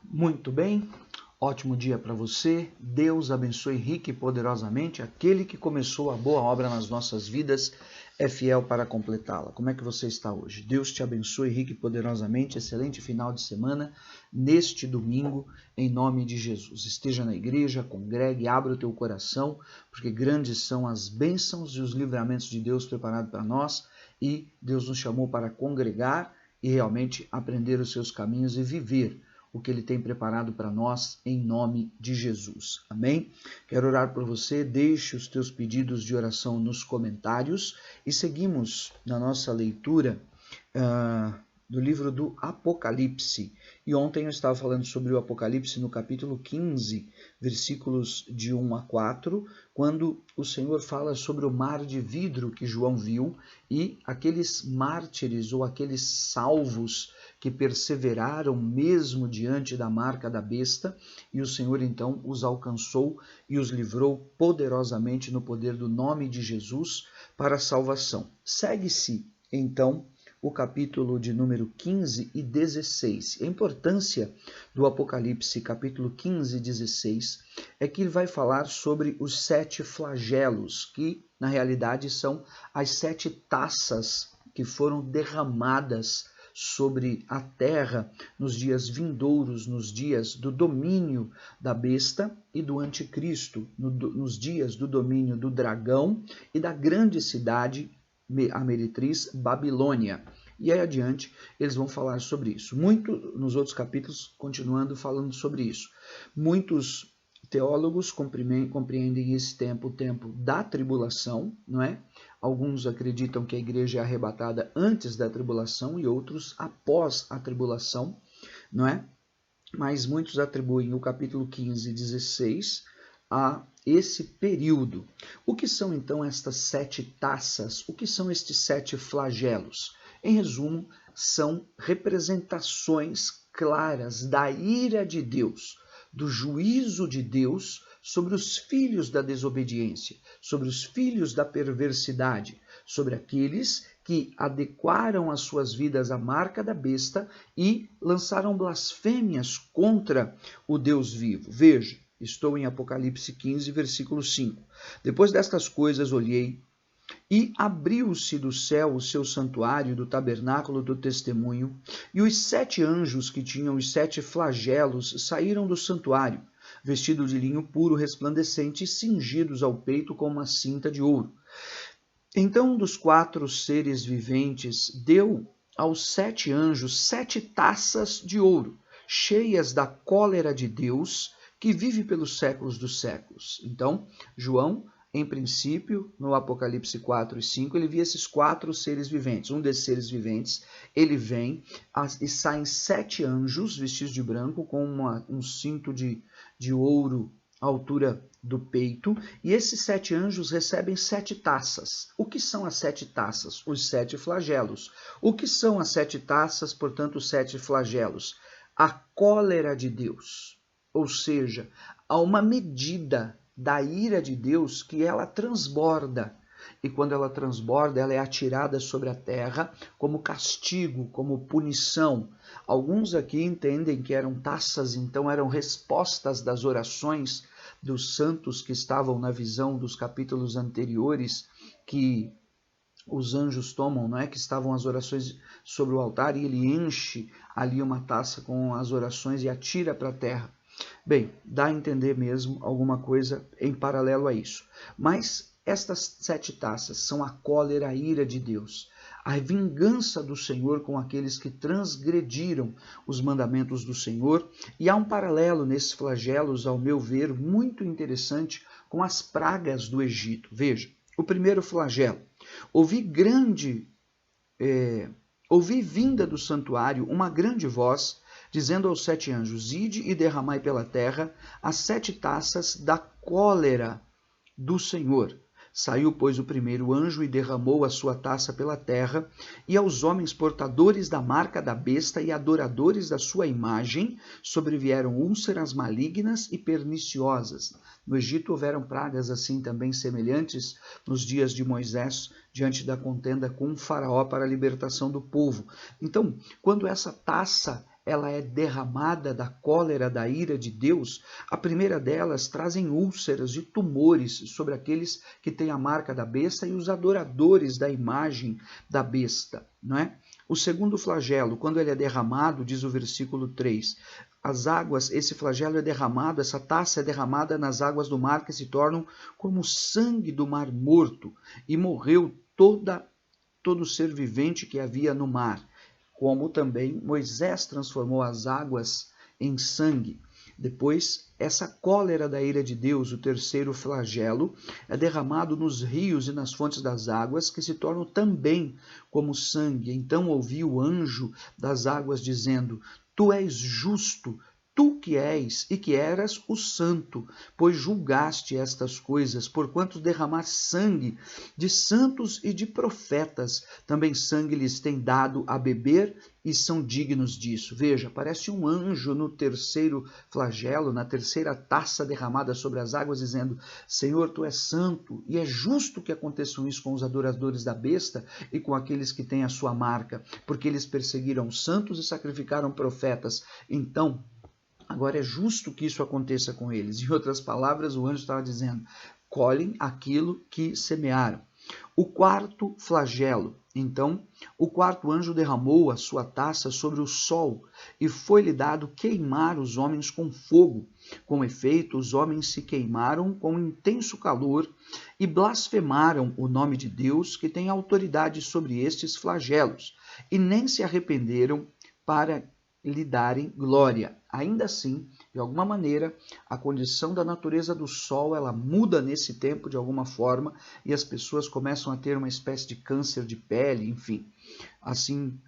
Muito bem, ótimo dia para você. Deus abençoe rica e poderosamente. Aquele que começou a boa obra nas nossas vidas é fiel para completá-la. Como é que você está hoje? Deus te abençoe rica e poderosamente. Excelente final de semana neste domingo, em nome de Jesus. Esteja na igreja, congregue, abra o teu coração, porque grandes são as bênçãos e os livramentos de Deus preparados para nós, e Deus nos chamou para congregar e realmente aprender os seus caminhos e viver o que ele tem preparado para nós, em nome de Jesus. Amém? Quero orar por você, deixe os teus pedidos de oração nos comentários e seguimos na nossa leitura do livro do Apocalipse. E ontem eu estava falando sobre o Apocalipse no capítulo 15, versículos de 1 a 4, quando o Senhor fala sobre o mar de vidro que João viu e aqueles mártires ou aqueles salvos que perseveraram mesmo diante da marca da besta, e o Senhor então os alcançou e os livrou poderosamente no poder do nome de Jesus para a salvação. Segue-se então o capítulo de número 15 e 16. A importância do Apocalipse, capítulo 15 e 16, é que ele vai falar sobre os 7 flagelos, que na realidade são as 7 taças que foram derramadas sobre a terra nos dias vindouros, nos dias do domínio da besta e do anticristo, nos dias do domínio do dragão e da grande cidade, a meretriz Babilônia. E aí adiante eles vão falar sobre isso. Muito nos outros capítulos, continuando falando sobre isso. Muitos teólogos compreendem esse tempo, o tempo da tribulação, não é? Alguns acreditam que a igreja é arrebatada antes da tribulação e outros após a tribulação, não é? Mas muitos atribuem o capítulo 15 e 16 a esse período. O que são então estas 7 taças? O que são estes 7 flagelos? Em resumo, são representações claras da ira de Deus, do juízo de Deus sobre os filhos da desobediência, sobre os filhos da perversidade, sobre aqueles que adequaram as suas vidas à marca da besta e lançaram blasfêmias contra o Deus vivo. Veja, estou em Apocalipse 15, versículo 5. Depois destas coisas olhei, e abriu-se do céu o seu santuário do tabernáculo do testemunho, e os 7 anjos que tinham os 7 flagelos saíram do santuário, vestidos de linho puro resplandecente e cingidos ao peito com uma cinta de ouro. Então um dos 4 seres viventes deu aos 7 anjos 7 taças de ouro, cheias da cólera de Deus, que vive pelos séculos dos séculos. Então, João, em princípio, no Apocalipse 4 e 5, ele via esses 4 seres viventes. Um desses seres viventes, ele vem e saem 7 anjos vestidos de branco com um cinto de ouro à altura do peito. E esses 7 anjos recebem 7 taças. O que são as 7 taças? Os 7 flagelos. O que são as 7 taças, portanto, os 7 flagelos? A cólera de Deus. Ou seja, há uma medida da ira de Deus que ela transborda. E quando ela transborda, ela é atirada sobre a terra como castigo, como punição. Alguns aqui entendem que eram taças, então eram respostas das orações dos santos que estavam na visão dos capítulos anteriores, que os anjos tomam, não é? Que estavam as orações sobre o altar, e ele enche ali uma taça com as orações e atira para a terra. Bem, dá a entender mesmo alguma coisa em paralelo a isso. Mas estas 7 taças são a cólera, a ira de Deus, a vingança do Senhor com aqueles que transgrediram os mandamentos do Senhor. E há um paralelo nesses flagelos, ao meu ver, muito interessante com as pragas do Egito. Veja, o primeiro flagelo. Ouvi vinda do santuário uma grande voz, dizendo aos 7 anjos: ide e derramai pela terra as 7 taças da cólera do Senhor. Saiu, pois, o primeiro anjo e derramou a sua taça pela terra, e aos homens portadores da marca da besta e adoradores da sua imagem sobrevieram úlceras malignas e perniciosas. No Egito houveram pragas assim também semelhantes nos dias de Moisés, diante da contenda com o faraó para a libertação do povo. Então, quando essa taça ela é derramada da cólera, da ira de Deus, a primeira delas trazem úlceras e tumores sobre aqueles que têm a marca da besta e os adoradores da imagem da besta, não é? O segundo flagelo, quando ele é derramado, diz o versículo 3, as águas, esse flagelo é derramado, essa taça é derramada nas águas do mar que se tornam como o sangue do mar morto, e morreu todo ser vivente que havia no mar, como também Moisés transformou as águas em sangue. Depois, essa cólera da ira de Deus, o terceiro flagelo, é derramado nos rios e nas fontes das águas, que se tornam também como sangue. Então ouvi o anjo das águas dizendo: Tu és justo, tu que és e que eras o santo, pois julgaste estas coisas, porquanto derramar sangue de santos e de profetas, também sangue lhes tem dado a beber e são dignos disso. Veja, parece um anjo no terceiro flagelo, na terceira taça derramada sobre as águas, dizendo: Senhor, tu és santo, e é justo que aconteçam isso com os adoradores da besta e com aqueles que têm a sua marca, porque eles perseguiram santos e sacrificaram profetas. Então, agora é justo que isso aconteça com eles. Em outras palavras, o anjo estava dizendo: colhem aquilo que semearam. O quarto flagelo. Então, o quarto anjo derramou a sua taça sobre o sol, e foi-lhe dado queimar os homens com fogo. Com efeito, os homens se queimaram com intenso calor e blasfemaram o nome de Deus, que tem autoridade sobre estes flagelos, e nem se arrependeram para lhe darem glória. Ainda assim, de alguma maneira, a condição da natureza do sol, ela muda nesse tempo de alguma forma, e as pessoas começam a ter uma espécie de câncer de pele, enfim, assim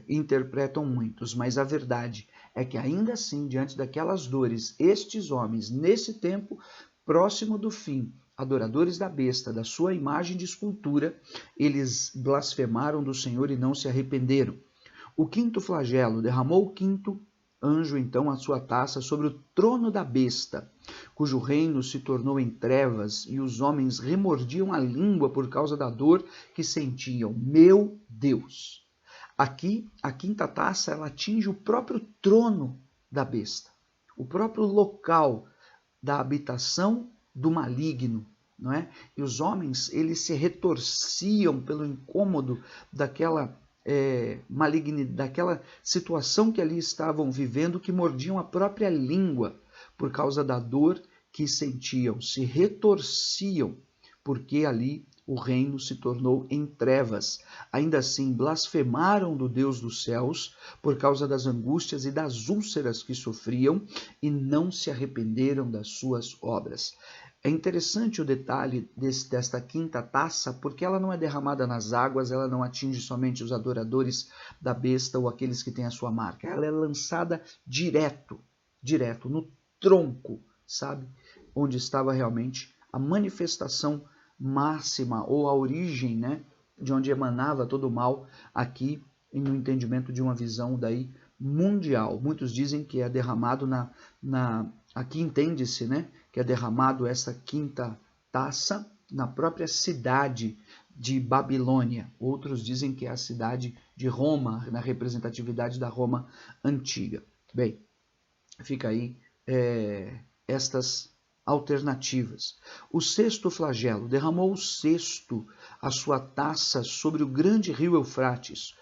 interpretam muitos, mas a verdade é que ainda assim, diante daquelas dores, estes homens, nesse tempo próximo do fim, adoradores da besta, da sua imagem de escultura, eles blasfemaram do Senhor e não se arrependeram. O quinto flagelo, derramou o quinto anjo, então, a sua taça sobre o trono da besta, cujo reino se tornou em trevas, e os homens remordiam a língua por causa da dor que sentiam. Meu Deus! Aqui, a quinta taça, ela atinge o próprio trono da besta, o próprio local da habitação do maligno, não é? E os homens, eles se retorciam pelo incômodo daquela daquela situação que ali estavam vivendo, que mordiam a própria língua por causa da dor que sentiam, se retorciam, porque ali o reino se tornou em trevas. Ainda assim, blasfemaram do Deus dos céus por causa das angústias e das úlceras que sofriam, e não se arrependeram das suas obras. É interessante o detalhe desta quinta taça, porque ela não é derramada nas águas, ela não atinge somente os adoradores da besta ou aqueles que têm a sua marca. Ela é lançada direto no tronco, sabe? Onde estava realmente a manifestação máxima ou a origem, né? De onde emanava todo o mal, aqui no entendimento de uma visão daí mundial. Muitos dizem que é derramado aqui entende-se, né, que é derramado essa quinta taça na própria cidade de Babilônia. Outros dizem que é a cidade de Roma, na representatividade da Roma antiga. Bem, fica aí estas alternativas. O sexto flagelo, derramou o sexto a sua taça sobre o grande rio Eufrates,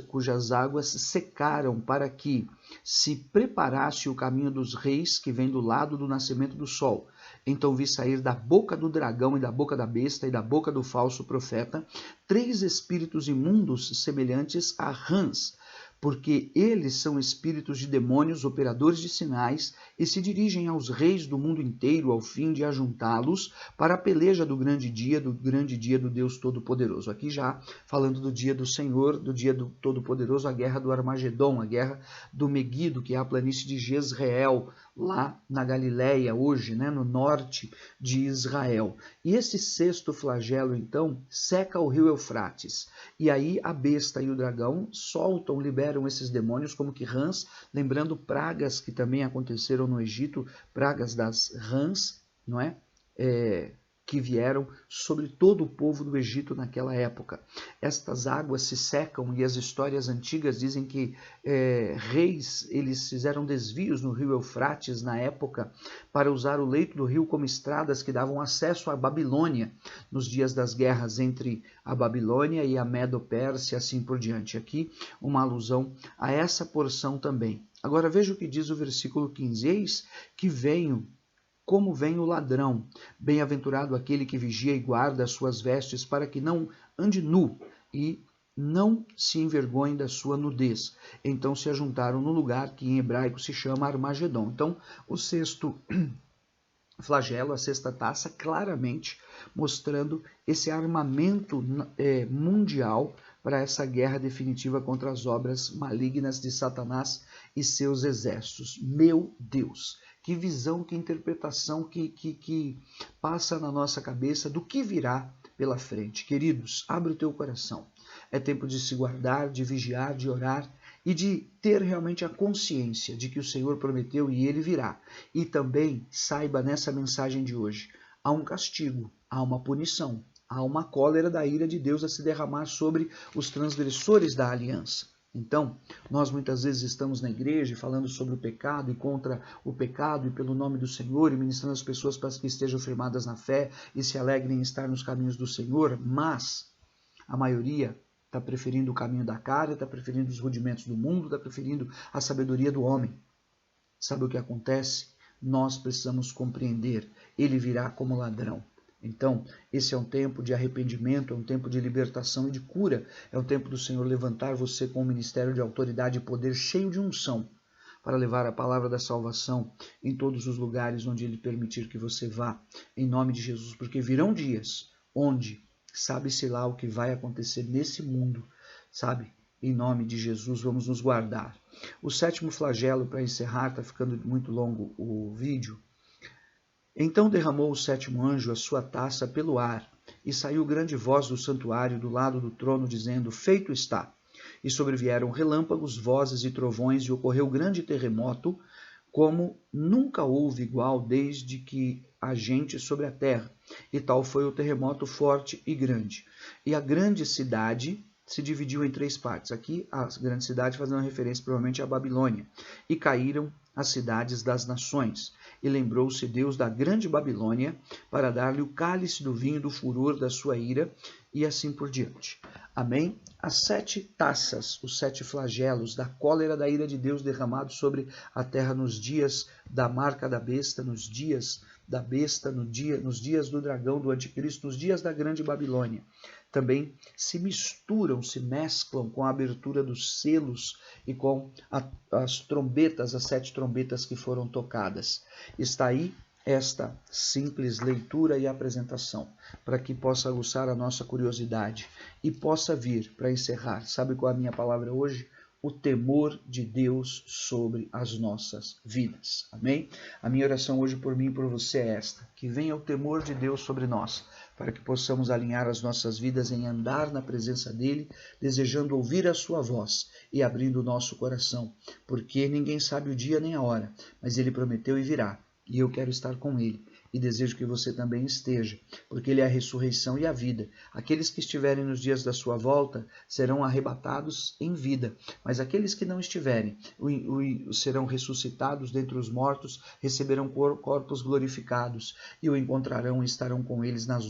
cujas águas secaram, para que se preparasse o caminho dos reis que vem do lado do nascimento do sol. Então vi sair da boca do dragão e da boca da besta e da boca do falso profeta 3 espíritos imundos semelhantes a rãs, porque eles são espíritos de demônios, operadores de sinais, e se dirigem aos reis do mundo inteiro ao fim de ajuntá-los para a peleja do grande dia do Deus Todo-Poderoso. Aqui já falando do dia do Senhor, do dia do Todo-Poderoso, a guerra do Armagedon, a guerra do Meguido, que é a planície de Jezreel, lá na Galileia, hoje, né, no norte de Israel. E esse sexto flagelo, então, seca o rio Eufrates. E aí a besta e o dragão liberam esses demônios como que rãs, lembrando pragas que também aconteceram no Egito, pragas das rãs, não é? que vieram sobre todo o povo do Egito naquela época. Estas águas se secam e as histórias antigas dizem que reis eles fizeram desvios no rio Eufrates na época para usar o leito do rio como estradas que davam acesso à Babilônia nos dias das guerras entre a Babilônia e a Medo-Pérsia, assim por diante. Aqui uma alusão a essa porção também. Agora veja o que diz o versículo 15. Eis que venho como vem o ladrão. Bem-aventurado aquele que vigia e guarda as suas vestes, para que não ande nu e não se envergonhe da sua nudez. Então se ajuntaram no lugar que em hebraico se chama Armagedon. Então o sexto flagelo, a sexta taça, claramente mostrando esse armamento mundial para essa guerra definitiva contra as obras malignas de Satanás e seus exércitos. Meu Deus! Que visão, que interpretação que passa na nossa cabeça do que virá pela frente. Queridos, abre o teu coração. É tempo de se guardar, de vigiar, de orar e de ter realmente a consciência de que o Senhor prometeu e Ele virá. E também saiba nessa mensagem de hoje, há um castigo, há uma punição, há uma cólera da ira de Deus a se derramar sobre os transgressores da aliança. Então, nós muitas vezes estamos na igreja falando sobre o pecado e contra o pecado e pelo nome do Senhor e ministrando as pessoas para que estejam firmadas na fé e se alegrem em estar nos caminhos do Senhor, mas a maioria está preferindo o caminho da carne, está preferindo os rudimentos do mundo, está preferindo a sabedoria do homem. Sabe o que acontece? Nós precisamos compreender, ele virá como ladrão. Então, esse é um tempo de arrependimento, é um tempo de libertação e de cura. É o tempo do Senhor levantar você com um ministério de autoridade e poder cheio de unção para levar a palavra da salvação em todos os lugares onde Ele permitir que você vá, em nome de Jesus. Porque virão dias onde sabe-se lá o que vai acontecer nesse mundo, sabe? Em nome de Jesus, vamos nos guardar. O sétimo flagelo, para encerrar, está ficando muito longo o vídeo. Então derramou o sétimo anjo a sua taça pelo ar, e saiu grande voz do santuário do lado do trono, dizendo: Feito está. E sobrevieram relâmpagos, vozes e trovões, e ocorreu grande terremoto, como nunca houve igual desde que há gente sobre a terra. E tal foi o terremoto forte e grande. E a grande cidade se dividiu em 3 partes. Aqui a grande cidade fazendo referência provavelmente à Babilônia. E caíram as cidades das nações. E lembrou-se Deus da grande Babilônia para dar-lhe o cálice do vinho do furor da sua ira, e assim por diante. Amém? As 7 taças, os 7 flagelos da cólera da ira de Deus derramados sobre a terra nos dias da marca da besta, nos dias da besta, nos dias do dragão, do anticristo, nos dias da grande Babilônia. Também se misturam, se mesclam com a abertura dos selos e com as trombetas, as 7 trombetas que foram tocadas. Está aí esta simples leitura e apresentação, para que possa aguçar a nossa curiosidade e possa vir para encerrar. Sabe qual é a minha palavra hoje? O temor de Deus sobre as nossas vidas. Amém? A minha oração hoje por mim e por você é esta: que venha o temor de Deus sobre nós, para que possamos alinhar as nossas vidas em andar na presença dEle, desejando ouvir a sua voz e abrindo o nosso coração, porque ninguém sabe o dia nem a hora, mas Ele prometeu e virá, e eu quero estar com Ele. E desejo que você também esteja, porque Ele é a ressurreição e a vida. Aqueles que estiverem nos dias da sua volta serão arrebatados em vida, mas aqueles que não estiverem serão ressuscitados dentre os mortos, receberão corpos glorificados e o encontrarão e estarão com Ele nas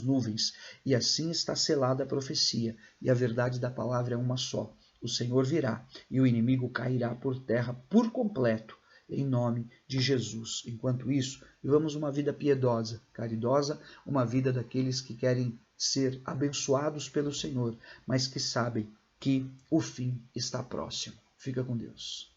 nuvens. E assim está selada a profecia, e a verdade da palavra é uma só: o Senhor virá e o inimigo cairá por terra por completo, em nome de Jesus. Enquanto isso, vivamos uma vida piedosa, caridosa, uma vida daqueles que querem ser abençoados pelo Senhor, mas que sabem que o fim está próximo. Fica com Deus.